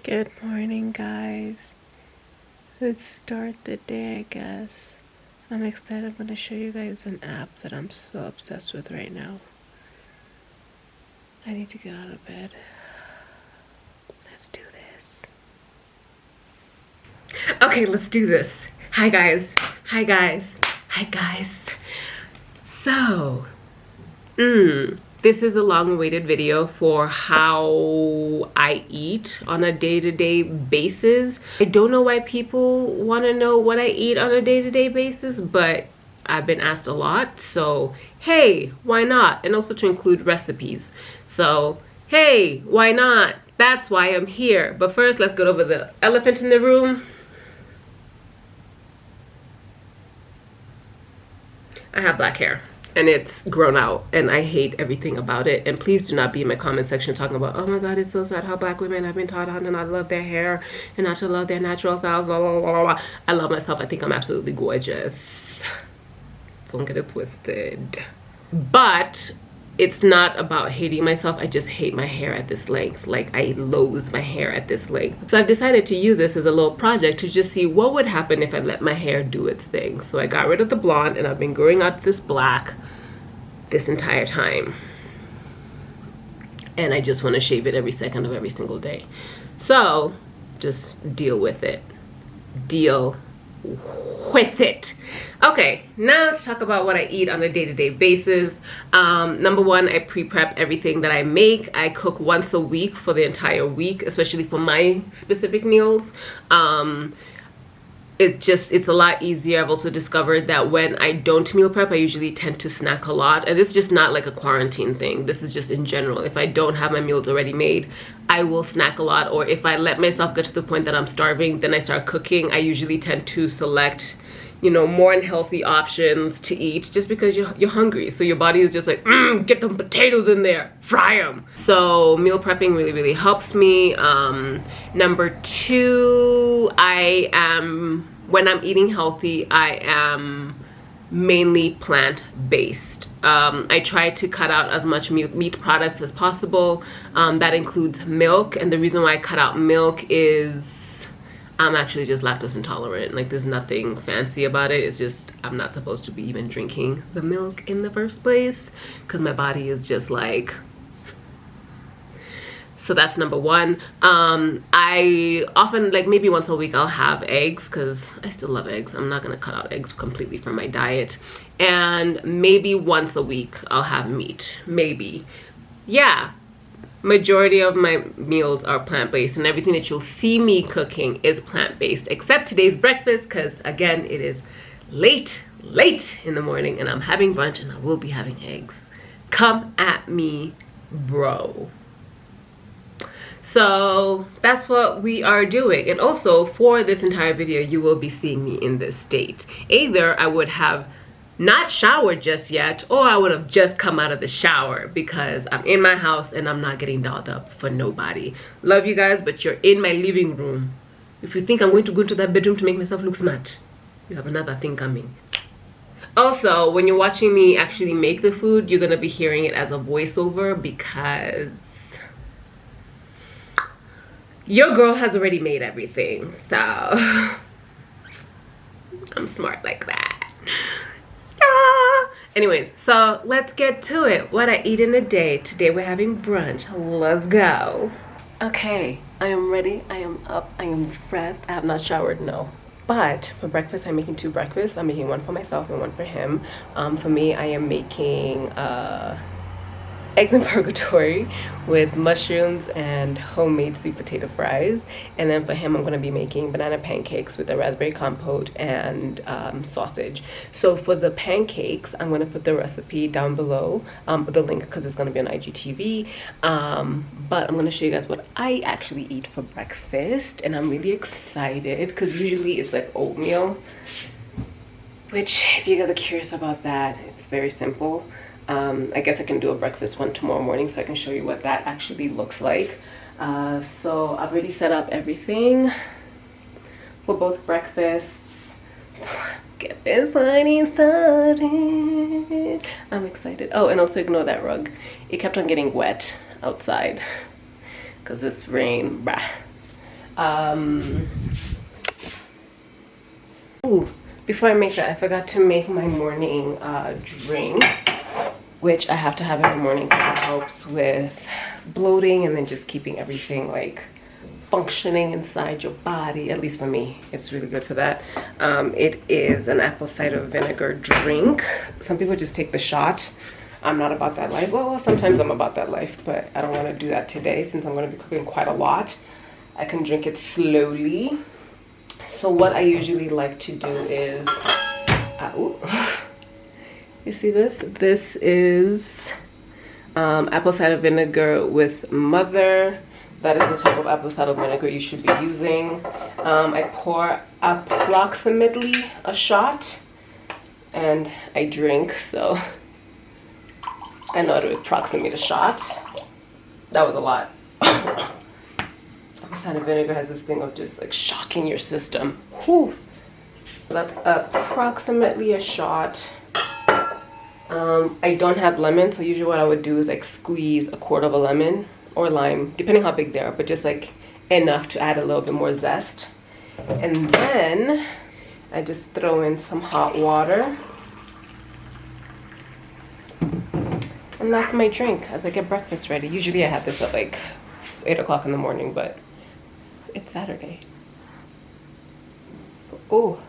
Good morning, guys. Let's start the day, I guess. I'm excited. I'm going to show you guys an app that I'm so obsessed with right now. I need to get out of bed. Let's do this. Okay, let's do this. Hi, guys. Hi, guys. Hi, guys. So, this is a long-awaited video for how I eat on a day-to-day basis. I don't know why people want to know what I eat on a day-to-day basis, but I've been asked a lot, so hey, why not? And also to include recipes. So, hey, why not? That's why I'm here. But first, let's go over the elephant in the room. I have black hair. And it's grown out, and I hate everything about it. And please do not be in my comment section talking about, oh my god, it's so sad how black women have been taught how to not love their hair and not to love their natural styles, blah, blah, blah, blah. I love myself. I think I'm absolutely gorgeous. Don't get it twisted. But it's not about hating myself. I just hate my hair at this length. Like, I loathe my hair at this length. So I've decided to use this as a little project to just see what would happen if I let my hair do its thing. So I got rid of the blonde, and I've been growing out this black this entire time. And I just want to shave it every second of every single day. So just deal with it. Deal with it. Okay, now to talk about what I eat on a day-to-day basis. Number one, I pre-prep everything that I make. I cook once a week for the entire week, especially for my specific meals. It's a lot easier. I've also discovered that when I don't meal prep, I usually tend to snack a lot. And it's just not like a quarantine thing. This is just in general. If I don't have my meals already made, I will snack a lot. Or if I let myself get to the point that I'm starving, then I start cooking. I usually tend to select, you know, more unhealthy options to eat just because you're hungry. So your body is just like, get them potatoes in there, fry them. So meal prepping really, really helps me. Number two, when I'm eating healthy, I am mainly plant-based. I try to cut out as much meat products as possible. That includes milk, and the reason why I cut out milk is I'm actually just lactose intolerant. Like, there's nothing fancy about it. It's just I'm not supposed to be even drinking the milk in the first place because my body is just like. So that's number one. I often, like maybe once a week, I'll have eggs because I still love eggs. I'm not gonna cut out eggs completely from my diet. And maybe once a week I'll have meat, maybe. Yeah. Majority of my meals are plant-based, and everything that you'll see me cooking is plant-based, except today's breakfast, because again, it is late in the morning, and I'm having brunch, and I will be having eggs. Come at me, bro. So that's what we are doing. And also, for this entire video, you will be seeing me in this state. Either I would have not showered just yet, or I would have just come out of the shower because I'm in my house and I'm not getting dolled up for nobody. Love you guys, but you're in my living room. If you think I'm going to go into that bedroom to make myself look smart, you have another thing coming. Also, when you're watching me actually make the food, you're gonna be hearing it as a voiceover because your girl has already made everything, so I'm smart like that. Anyways, so let's get to it. What I eat in a day. Today we're having brunch. Let's go. Okay, I am ready. I am up. I am dressed. I have not showered, no. But for breakfast, I'm making two breakfasts. I'm making one for myself and one for him. For me, I am making eggs in purgatory with mushrooms and homemade sweet potato fries. And then for him, I'm going to be making banana pancakes with a raspberry compote and sausage. So for the pancakes, I'm going to put the recipe down below, the link, because it's going to be on IGTV. But I'm going to show you guys what I actually eat for breakfast. And I'm really excited because usually it's like oatmeal, which if you guys are curious about that, it's very simple. I guess I can do a breakfast one tomorrow morning so I can show you what that actually looks like. So I've already set up everything for both breakfasts. Get this party started. I'm excited. Oh, and also ignore that rug. It kept on getting wet outside because this rain, bruh. Ooh, before I make that, I forgot to make my morning drink, which I have to have every morning because it helps with bloating and then just keeping everything like functioning inside your body. At least for me, it's really good for that. It is an apple cider vinegar drink. Some people just take the shot. I'm not about that life. Well, sometimes I'm about that life, but I don't want to do that today since I'm going to be cooking quite a lot. I can drink it slowly. So what I usually like to do is, you see this? This is apple cider vinegar with mother. That is the type of apple cider vinegar you should be using. I pour approximately a shot and I drink, so I know to approximate a shot. That was a lot. Apple cider vinegar has this thing of just like shocking your system. Whew. That's approximately a shot. I don't have lemon, so usually what I would do is like squeeze a quarter of a lemon or lime, depending how big they are, but just like enough to add a little bit more zest. And then I just throw in some hot water. And that's my drink as I get breakfast ready. Usually I have this at like 8 o'clock in the morning, but it's Saturday. Oh.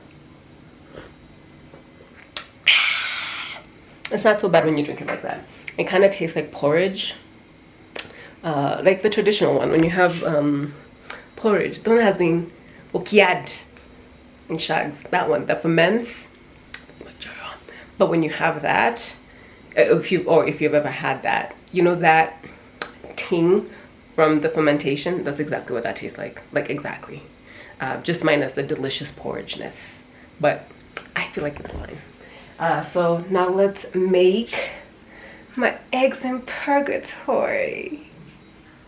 It's not so bad when you drink it like that. It kind of tastes like porridge. Like the traditional one. When you have porridge, the one that has been okiad in shags, that one that ferments. That's my jar. But when you have that, if you've ever had that, you know that ting from the fermentation, that's exactly what that tastes like exactly. Just minus the delicious porridgeness, but I feel like it's fine. So now let's make my eggs in purgatory.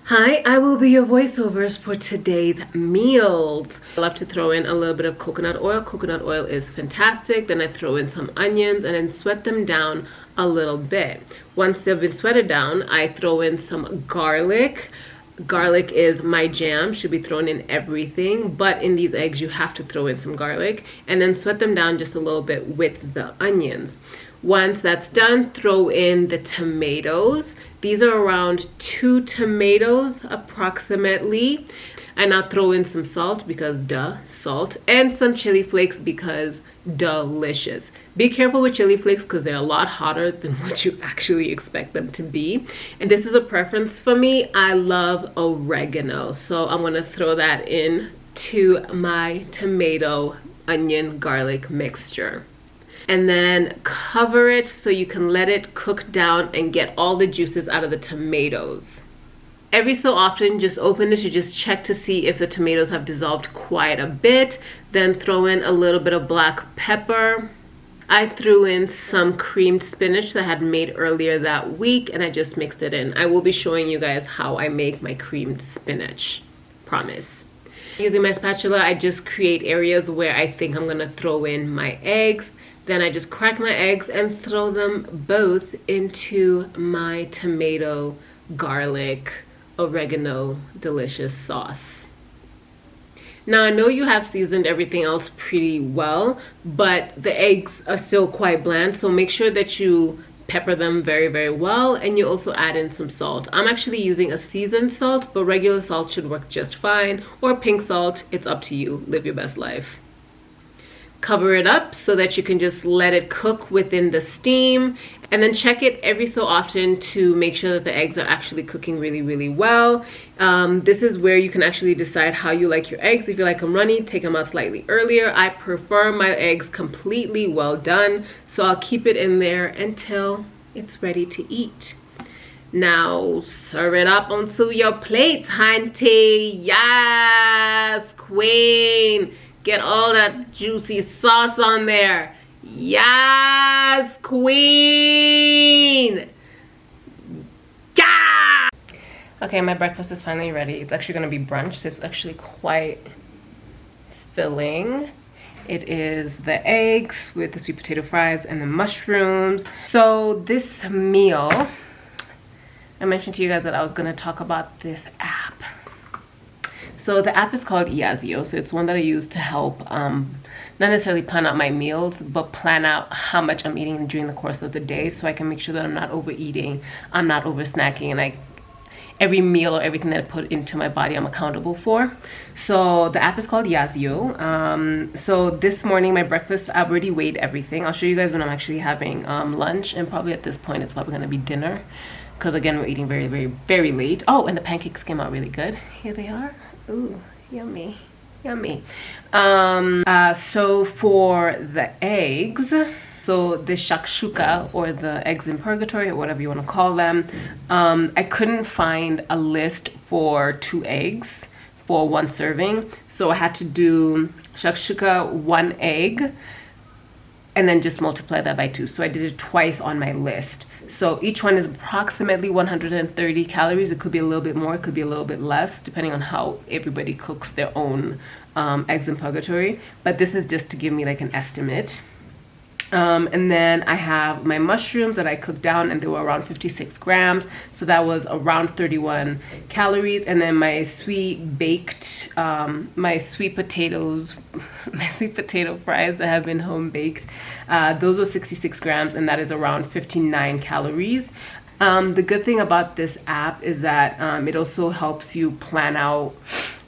Hi, I will be your voiceovers for today's meals. I love to throw in a little bit of coconut oil. Coconut oil is fantastic. Then I throw in some onions and then sweat them down a little bit. Once they've been sweated down, I throw in some garlic. Garlic is my jam, should be thrown in everything, but in these eggs you have to throw in some garlic and then sweat them down just a little bit with the onions. Once that's done, throw in the tomatoes. These are around 2 tomatoes approximately. And I'll throw in some salt because duh, salt, and some chili flakes because delicious. Be careful with chili flakes because they're a lot hotter than what you actually expect them to be. And this is a preference for me. I love oregano, so I'm gonna throw that in to my tomato, onion, garlic mixture. And then cover it so you can let it cook down and get all the juices out of the tomatoes. Every so often, just open it to just check to see if the tomatoes have dissolved quite a bit. Then throw in a little bit of black pepper. I threw in some creamed spinach that I had made earlier that week and I just mixed it in. I will be showing you guys how I make my creamed spinach, promise. Using my spatula, I just create areas where I think I'm gonna throw in my eggs. Then I just crack my eggs and throw them both into my tomato, garlic, oregano, delicious sauce. Now I know you have seasoned everything else pretty well, but the eggs are still quite bland, so make sure that you pepper them very, very well, and you also add in some salt. I'm actually using a seasoned salt, but regular salt should work just fine, or pink salt. It's up to you. Live your best life. Cover it up so that you can just let it cook within the steam, and then check it every so often to make sure that the eggs are actually cooking really, really well. This is where you can actually decide how you like your eggs. If you like them runny, take them out slightly earlier. I prefer my eggs completely well done, so I'll keep it in there until it's ready to eat. Now serve it up onto your plates, hunty. Yes, queen. Get all that juicy sauce on there. Yes, queen. Yeah! Okay, my breakfast is finally ready. It's actually gonna be brunch, so it's actually quite filling. It is the eggs with the sweet potato fries and the mushrooms. So this meal, I mentioned to you guys that I was gonna talk about this app. So the app is called Yazio. So it's one that I use to help not necessarily plan out my meals, but plan out how much I'm eating during the course of the day, so I can make sure that I'm not overeating, I'm not over snacking, and every meal or everything that I put into my body I'm accountable for. So the app is called Yazio. So this morning, my breakfast, I've already weighed everything. I'll show you guys when I'm actually having lunch, and probably at this point it's probably gonna be dinner, because again, we're eating very, very, very late. Oh, and the pancakes came out really good. Here they are. Ooh, yummy. Yummy. So for the eggs, so the shakshuka, or the eggs in purgatory, or whatever you want to call them, I couldn't find a list for 2 eggs for 1 serving. So I had to do shakshuka 1 egg and then just multiply that by 2. So I did it twice on my list. So each one is approximately 130 calories. It could be a little bit more, it could be a little bit less, depending on how everybody cooks their own eggs in purgatory. But this is just to give me like an estimate. And then I have my mushrooms that I cooked down, and they were around 56 grams. So that was around 31 calories. And then my sweet baked, my sweet potatoes, my sweet potato fries that have been home baked, those were 66 grams, and that is around 59 calories. The good thing about this app is that it also helps you plan out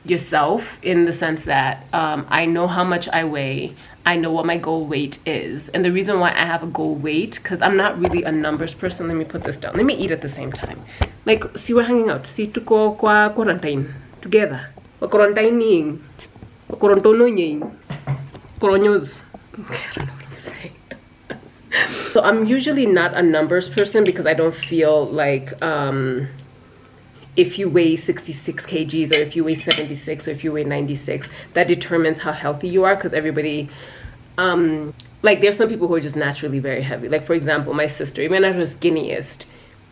yourself, in the sense that I know how much I weigh, I know what my goal weight is. And the reason why I have a goal weight, because I'm not really a numbers person. Let me put this down. Let me eat at the same time. Like, see, we're hanging out. See, tuko kwa quarantine together. We're quarantining. We're quarantonoing. Colonios. Okay, I don't know what I'm saying. So I'm usually not a numbers person, because I don't feel like if you weigh 66 kgs, or if you weigh 76, or if you weigh 96, that determines how healthy you are. Because everybody, like, there's some people who are just naturally very heavy. Like, for example, my sister, even at her skinniest,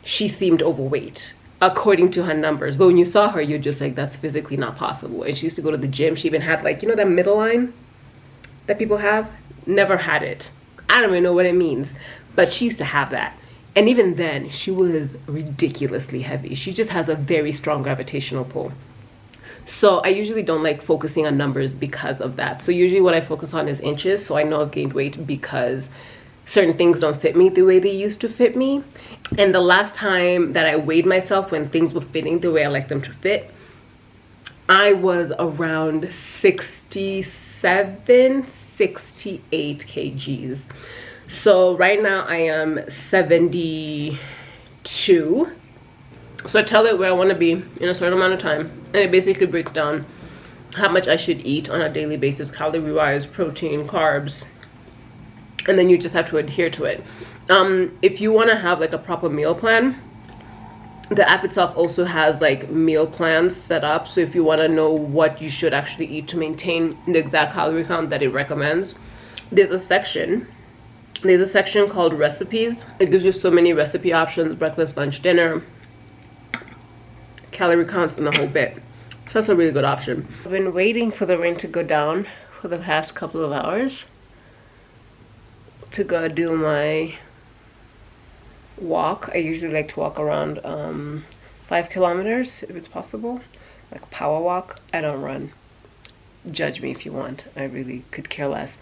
she seemed overweight according to her numbers. But when you saw her, you're just like, that's physically not possible. And she used to go to the gym. She even had, like, you know, that middle line that people have? Never had it. I don't even know what it means, but she used to have that. And even then, she was ridiculously heavy. She just has a very strong gravitational pull. So I usually don't like focusing on numbers because of that. So usually what I focus on is inches. So I know I've gained weight because certain things don't fit me the way they used to fit me. And the last time that I weighed myself, when things were fitting the way I like them to fit, I was around 67, 68 kgs. So right now I am 72. So I tell it where I want to be in a certain amount of time, and it basically breaks down how much I should eat on a daily basis, calorie wise, protein, carbs, and then you just have to adhere to it. If you want to have like a proper meal plan, the app itself also has like meal plans set up. So if you want to know what you should actually eat to maintain the exact calorie count that it recommends, there's a section called recipes. It gives you so many recipe options: breakfast, lunch, dinner, calorie counts, and the whole bit. So that's a really good option. I've been waiting for the rain to go down for the past couple of hours to go do my walk. I usually like to walk around 5 kilometers if it's possible, like a power walk. I don't run. Judge me if you want. I really could care less.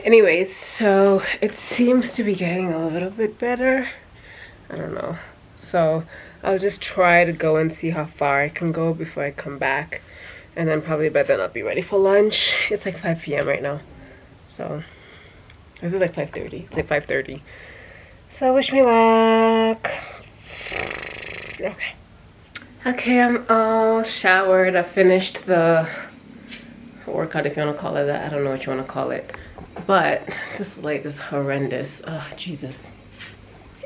Anyways, so it seems to be getting a little bit better. I don't know. So I'll just try to go and see how far I can go before I come back. And then probably by then I'll be ready for lunch. It's like 5 p.m. right now. So, is it like 5:30? It's like 5:30. So wish me luck. Okay, I'm all showered. I finished the workout, if you want to call it that. I don't know what you want to call it. But this light is horrendous. Oh, Jesus.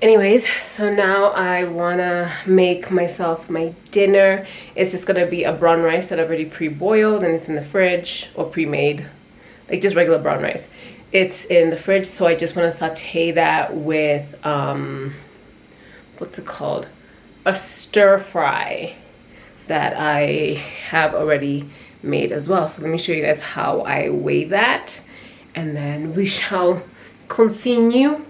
Anyways, so now I want to make myself my dinner. It's just going to be a brown rice that I've already pre-boiled, and it's in the fridge, or pre-made. Like just regular brown rice. It's in the fridge, so I just want to saute that with, what's it called? A stir fry that I have already made as well. So let me show you guys how I weigh that, and then we shall continue.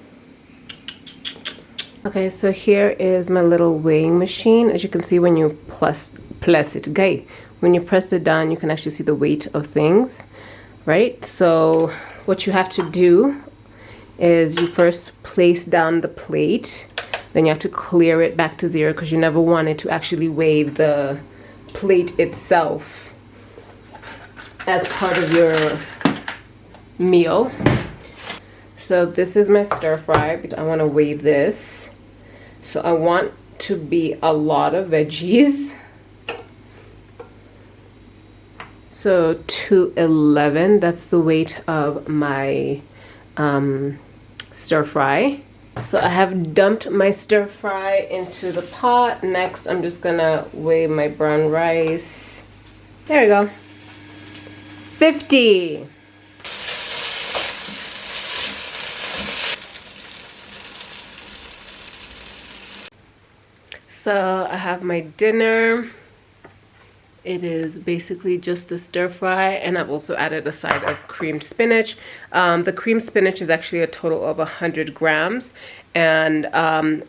Okay, so here is my little weighing machine. As you can see, when you plus it, when you press it down, you can actually see the weight of things, right? So what you have to do is you first place down the plate, then you have to clear it back to 0 because you never want it to actually weigh the plate itself as part of your meal. So this is my stir fry. I want to weigh this. So I want to be a lot of veggies. So 211, that's the weight of my stir fry. So I have dumped my stir fry into the pot. Next, I'm just gonna weigh my brown rice. There we go. 50. So I have my dinner. It is basically just the stir fry, and I've also added a side of creamed spinach. The creamed spinach is actually a total of 100 grams, and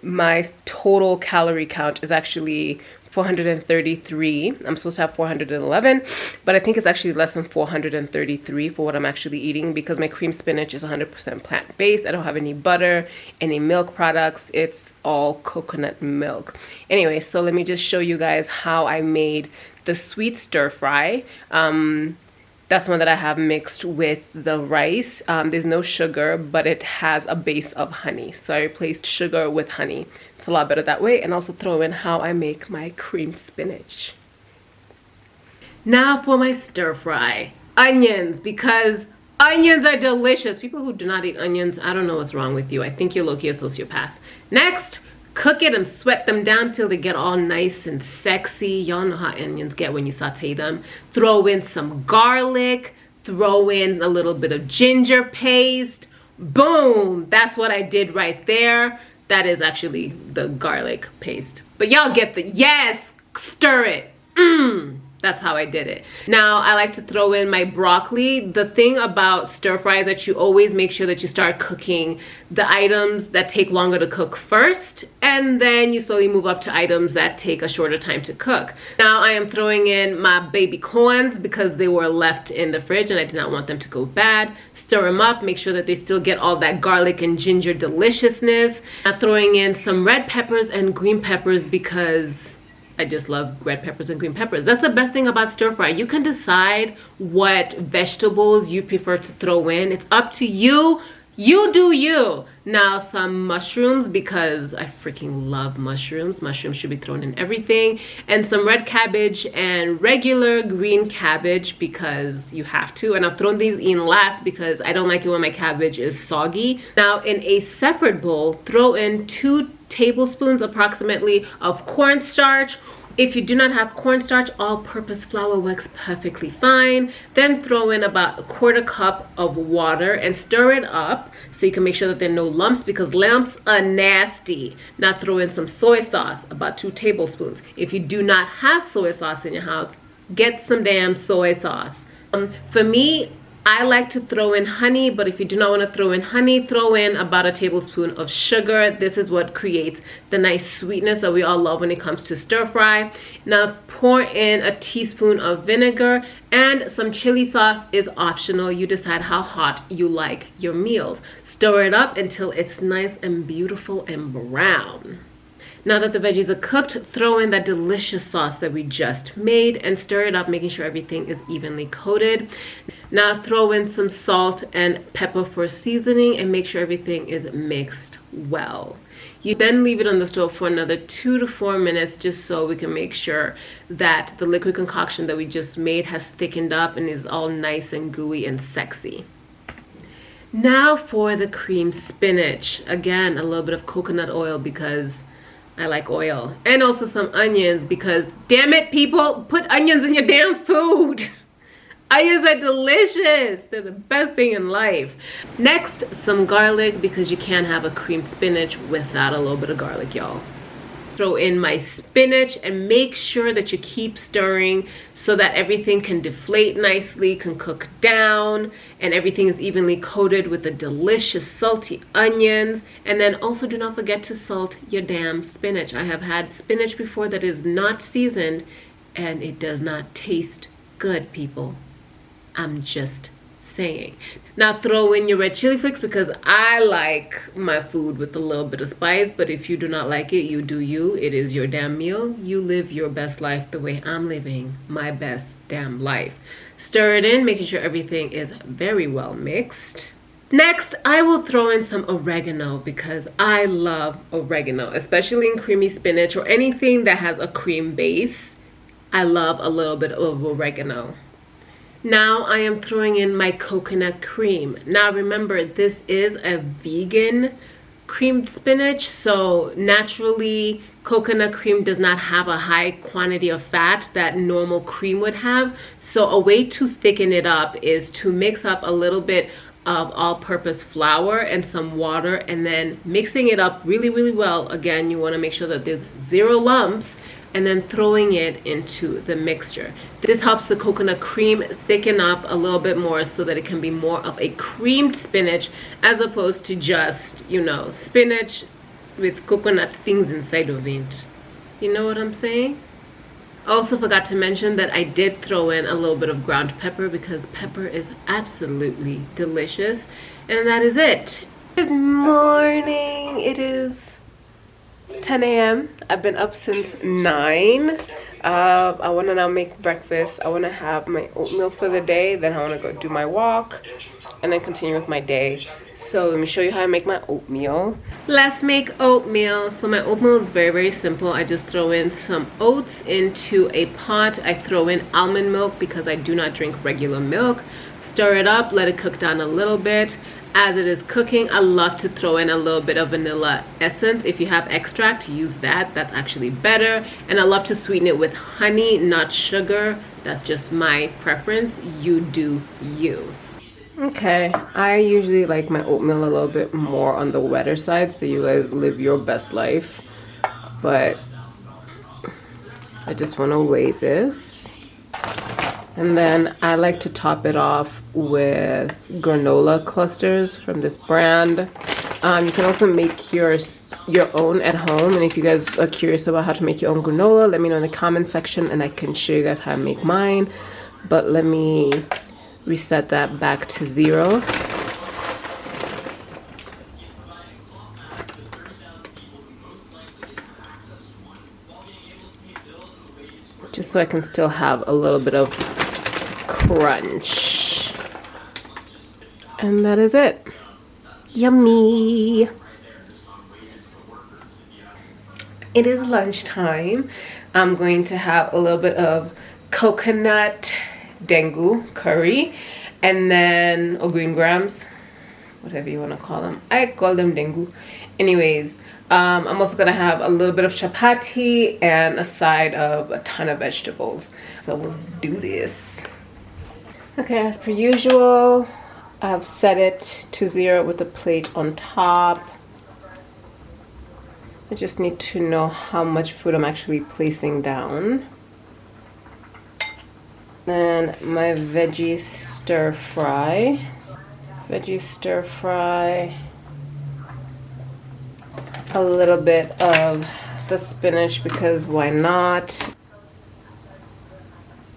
my total calorie count is actually 433. I'm supposed to have 411, but I think it's actually less than 433 for what I'm actually eating because my cream spinach is 100% plant-based. I don't have any butter, any milk products. It's all coconut milk. Anyway, so let me just show you guys how I made the sweet stir fry. That's one that I have mixed with the rice. There's no sugar, but it has a base of honey. So I replaced sugar with honey. It's a lot better that way. And also throw in how I make my cream spinach. Now for my stir fry. Onions, because onions are delicious. People who do not eat onions, I don't know what's wrong with you. I think you're low-key a sociopath. Next, cook it and sweat them down till they get all nice and sexy. Y'all know how onions get when you saute them. Throw in some garlic. Throw in a little bit of ginger paste. Boom! That's what I did right there. That is actually the garlic paste. But y'all get the, yes! Stir it. That's how I did it. Now, I like to throw in my broccoli. The thing about stir fry is that you always make sure that you start cooking the items that take longer to cook first, and then you slowly move up to items that take a shorter time to cook. Now, I am throwing in my baby corns because they were left in the fridge and I did not want them to go bad. Stir them up, make sure that they still get all that garlic and ginger deliciousness. I'm throwing in some red peppers and green peppers because I just love red peppers and green peppers. That's the best thing about stir fry. You can decide what vegetables you prefer to throw in. It's up to you. You do you. Now some mushrooms because I freaking love mushrooms. Mushrooms should be thrown in everything. And some red cabbage and regular green cabbage because you have to. And I've thrown these in last because I don't like it when my cabbage is soggy. Now in a separate bowl, throw in 2 tablespoons approximately of cornstarch. If you do not have cornstarch, all-purpose flour works perfectly fine. Then throw in about a 1/4 cup of water and stir it up so you can make sure that there are no lumps because lumps are nasty. Now throw in some soy sauce, about 2 tablespoons. If you do not have soy sauce in your house, get some damn soy sauce. For me, I like to throw in honey, but if you do not want to throw in honey, throw in about 1 tablespoon of sugar. This is what creates the nice sweetness that we all love when it comes to stir fry. Now pour in 1 teaspoon of vinegar, and some chili sauce is optional. You decide how hot you like your meals. Stir it up until it's nice and beautiful and brown. Now that the veggies are cooked, throw in that delicious sauce that we just made and stir it up, making sure everything is evenly coated. Now throw in some salt and pepper for seasoning and make sure everything is mixed well. You then leave it on the stove for another 2 to 4 minutes just so we can make sure that the liquid concoction that we just made has thickened up and is all nice and gooey and sexy. Now for the cream spinach. Again, a little bit of coconut oil because I like oil, and also some onions because damn it, people, put onions in your damn food. Onions are delicious. They're the best thing in life. Next, some garlic because you can't have a cream spinach without a little bit of garlic, y'all. Throw in my spinach and make sure that you keep stirring so that everything can deflate nicely, can cook down, and everything is evenly coated with the delicious salty onions. And then also do not forget to salt your damn spinach. I have had spinach before that is not seasoned and it does not taste good, people. I'm just saying. Now throw in your red chili flakes because I like my food with a little bit of spice, but if you do not like it, you do you. It is your damn meal. You live your best life the way I'm living my best damn life. Stir it in, making sure everything is very well mixed. Next, I will throw in some oregano because I love oregano, especially in creamy spinach or anything that has a cream base. I love a little bit of oregano. Now I am throwing in my coconut cream. Now remember, this is a vegan creamed spinach, so naturally coconut cream does not have a high quantity of fat that normal cream would have. So a way to thicken it up is to mix up a little bit of all-purpose flour and some water, and then mixing it up really, really well. Again, you want to make sure that there's 0 lumps, and then throwing it into the mixture. This helps the coconut cream thicken up a little bit more so that it can be more of a creamed spinach as opposed to just, you know, spinach with coconut things inside of it. You know what I'm saying? I also forgot to mention that I did throw in a little bit of ground pepper because pepper is absolutely delicious. And that is it. Good morning. It is 10 a.m. I've been up since 9. I want to now make breakfast. I want to have my oatmeal for the day. Then I want to go do my walk and then continue with my day. So let me show you how I make my oatmeal. Let's make oatmeal. So my oatmeal is very, very simple. I just throw in some oats into a pot. I throw in almond milk because I do not drink regular milk. Stir it up, let it cook down a little bit. As it is cooking, I love to throw in a little bit of vanilla essence. If you have extract, use that. That's actually better. And I love to sweeten it with honey, not sugar. That's just my preference. You do you. Okay, I usually like my oatmeal a little bit more on the wetter side, so you guys live your best life. But I just want to weigh this. And then I like to top it off with granola clusters from this brand. You can also make your own at home. And if you guys are curious about how to make your own granola, let me know in the comment section and I can show you guys how to make mine. But let me reset that back to 0. Just so I can still have a little bit of crunch. And that is it. Yummy. It is lunchtime. I'm going to have a little bit of coconut dengu curry and then, or green grams, whatever you want to call them. I call them dengu. Anyways, I'm also gonna have a little bit of chapati and a side of a ton of vegetables. So let's do this. Okay, as per usual, I've set it to 0 with the plate on top. I just need to know how much food I'm actually placing down. Then my veggie stir fry. Veggie stir fry. A little bit of the spinach because why not?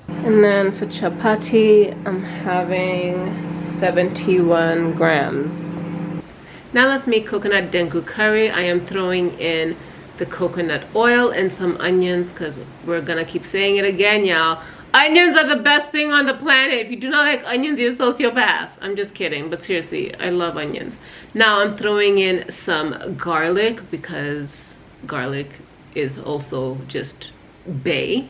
And then for chapati, I'm having 71 grams. Now let's make coconut dengu curry. I am throwing in the coconut oil and some onions because we're gonna keep saying it again, y'all. Onions are the best thing on the planet. If you do not like onions, you're a sociopath. I'm just kidding, but seriously, I love onions. Now I'm throwing in some garlic because garlic is also just bae.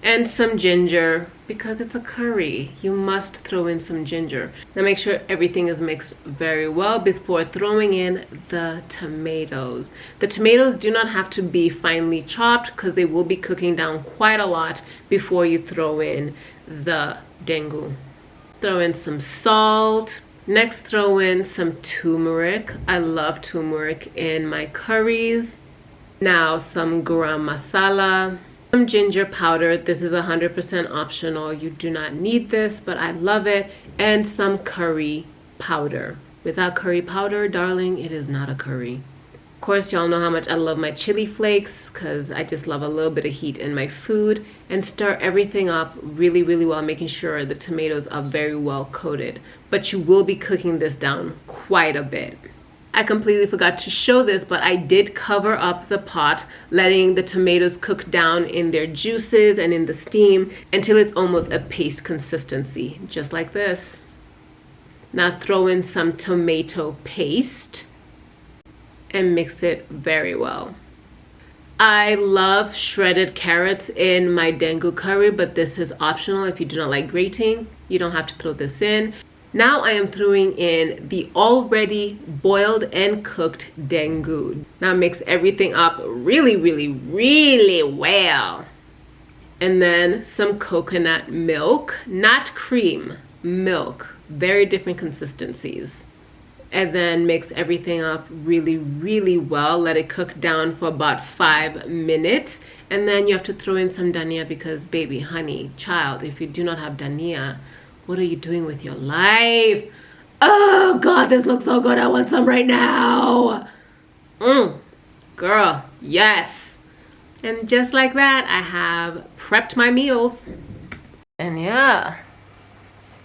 And some ginger because it's a curry. You must throw in some ginger. Now make sure everything is mixed very well before throwing in the tomatoes. The tomatoes do not have to be finely chopped because they will be cooking down quite a lot before you throw in the dengu. Throw in some salt. Next, throw in some turmeric. I love turmeric in my curries. Now some garam masala. Some ginger powder. This is 100% optional. You do not need this, but I love it. And some curry powder. Without curry powder, darling, it is not a curry. course, y'all know how much I love my chili flakes because I just love a little bit of heat in my food. And stir everything up really, really well, making sure the tomatoes are very well coated. But you will be cooking this down quite a bit. I completely forgot to show this, but I did cover up the pot, letting the tomatoes cook down in their juices and in the steam until it's almost a paste consistency, just like this. Now throw in some tomato paste and mix it very well. I love shredded carrots in my dengu curry, but this is optional. If you do not like grating, you don't have to throw this in. Now I am throwing in the already boiled and cooked dengu. Now mix everything up really, really, really well. And then some coconut milk, not cream, milk. Very different consistencies. And then mix everything up really, really well. Let it cook down for about 5 minutes. And then you have to throw in some dhania because baby, honey, child, if you do not have dhania, what are you doing with your life? Oh God, this looks so good. I want some right now. Girl, yes. And just like that, I have prepped my meals. And yeah,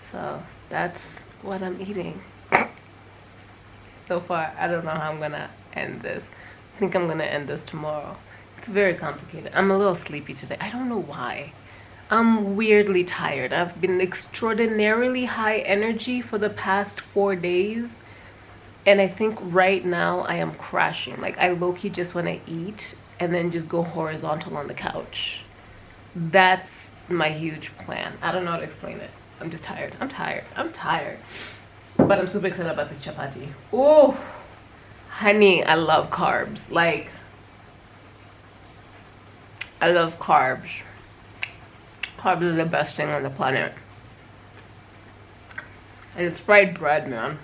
so that's what I'm eating. So far, I don't know how I'm gonna end this. I think I'm gonna end this tomorrow. It's very complicated. I'm a little sleepy today. I don't know why. I'm weirdly tired. I've been extraordinarily high energy for the past 4 days. And I think right now I am crashing. Like I low-key just want to eat and then just go horizontal on the couch. That's my huge plan. I don't know how to explain it. I'm just tired. I'm tired. But I'm super excited about this chapati. Oh, honey, I love carbs. Like, I love carbs. Carbs is the best thing on the planet. And it's fried bread, man.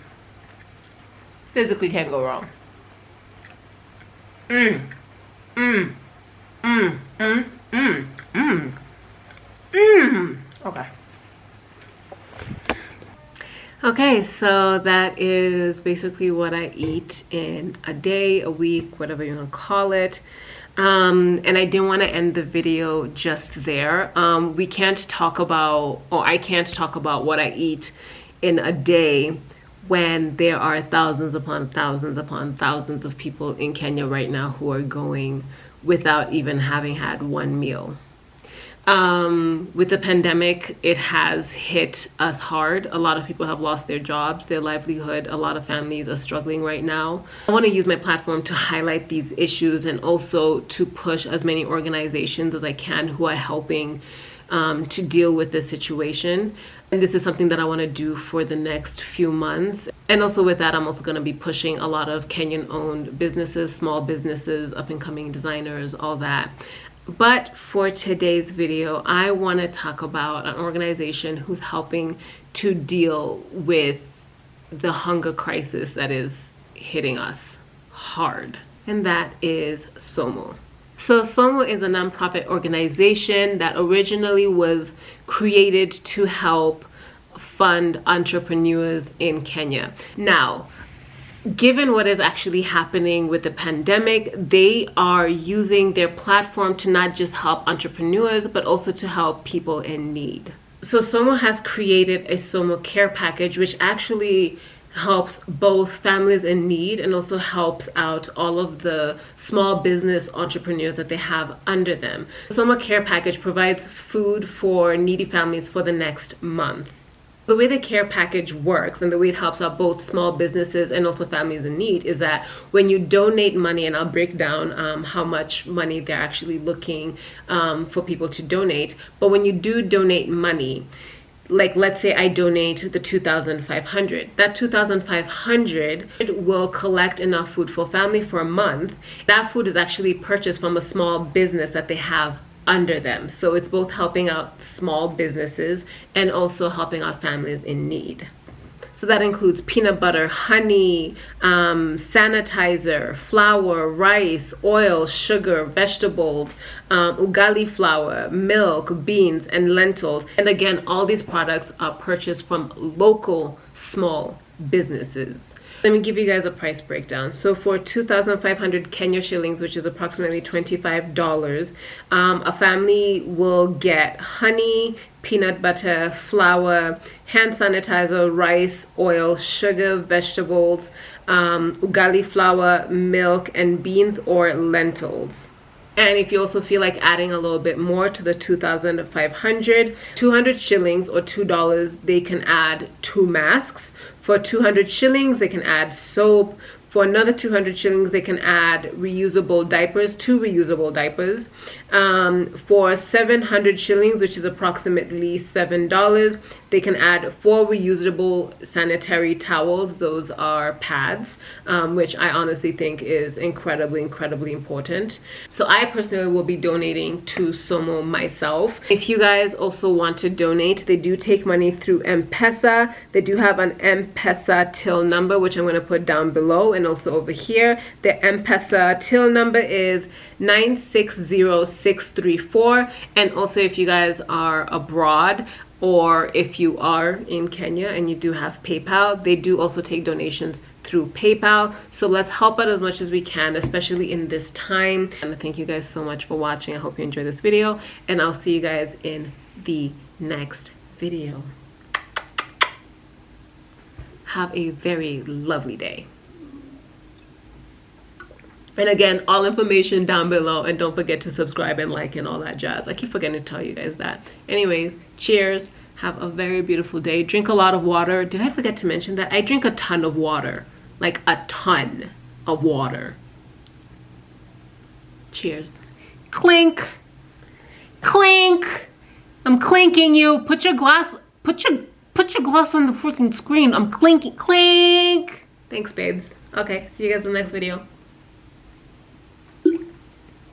Physically can't go wrong. Okay. Okay, so that is basically what I eat in a day, a week, whatever you want to call it. And I didn't want to end the video just there. We can't talk about, or I can't talk about what I eat in a day when there are thousands upon thousands upon thousands of people in Kenya right now who are going without even having had one meal. With the pandemic, it has hit us hard. A lot of people have lost their jobs, their livelihood. A lot of families are struggling right now. I want to use my platform to highlight these issues and also to push as many organizations as I can who are helping to deal with this situation. And this is something that I want to do for the next few months. And also with that, I'm also going to be pushing a lot of Kenyan-owned businesses, small businesses, up-and-coming designers, all that. But for today's video, I want to talk about an organization who's helping to deal with the hunger crisis that is hitting us hard, and that is SOMO. So SOMO is a nonprofit organization that originally was created to help fund entrepreneurs in Kenya. Now, given what is actually happening with the pandemic, they are using their platform to not just help entrepreneurs, but also to help people in need. So SOMO has created a SOMO care package, which actually helps both families in need and also helps out all of the small business entrepreneurs that they have under them. SOMO care package provides food for needy families for the next month. The way the care package works and the way it helps out both small businesses and also families in need is that when you donate money, and I'll break down how much money they're actually looking for people to donate, but when you do donate money, like let's say I donate the 2,500, that 2,500 will collect enough food for a family for a month. That food is actually purchased from a small business that they have under them. So it's both helping out small businesses and also helping out families in need. So that includes peanut butter, honey, sanitizer, flour, rice, oil, sugar, vegetables, ugali flour, milk, beans, and lentils. And again, all these products are purchased from local small businesses. Let me give you guys a price breakdown. So for 2,500 Kenya shillings, which is approximately $25, a family will get honey, peanut butter, flour, hand sanitizer, rice, oil, sugar, vegetables, ugali flour, milk, and beans or lentils. And if you also feel like adding a little bit more to the 2,500, 200 shillings or $2, they can add 2 masks. For 200 shillings, they can add soap. For another 200 shillings, they can add reusable diapers, 2 reusable diapers. For 700 shillings, which is approximately $7, they can add 4 reusable sanitary towels. Those are pads, which I honestly think is incredibly, incredibly important. So I personally will be donating to Somo myself. If you guys also want to donate, they do take money through M-Pesa. They do have an M-Pesa till number, which I'm going to put down below, and also over here. The M-Pesa till number is 960634. And also, if you guys are abroad, or if you are in Kenya and you do have PayPal, they do also take donations through PayPal. So let's help out as much as we can, especially in this time. And thank you guys so much for watching. I hope you enjoyed this video, and I'll see you guys in the next video. Have a very lovely day. And again, all information down below, and don't forget to subscribe and like and all that jazz. I keep forgetting to tell you guys that. Anyways, cheers. Have a very beautiful day. Drink a lot of water. Did I forget to mention that? I drink a ton of water. Like a ton of water. Cheers. Clink. Clink. I'm clinking you. Put your glass on the freaking screen. I'm clinking. Clink. Thanks, babes. Okay, see you guys in the next video.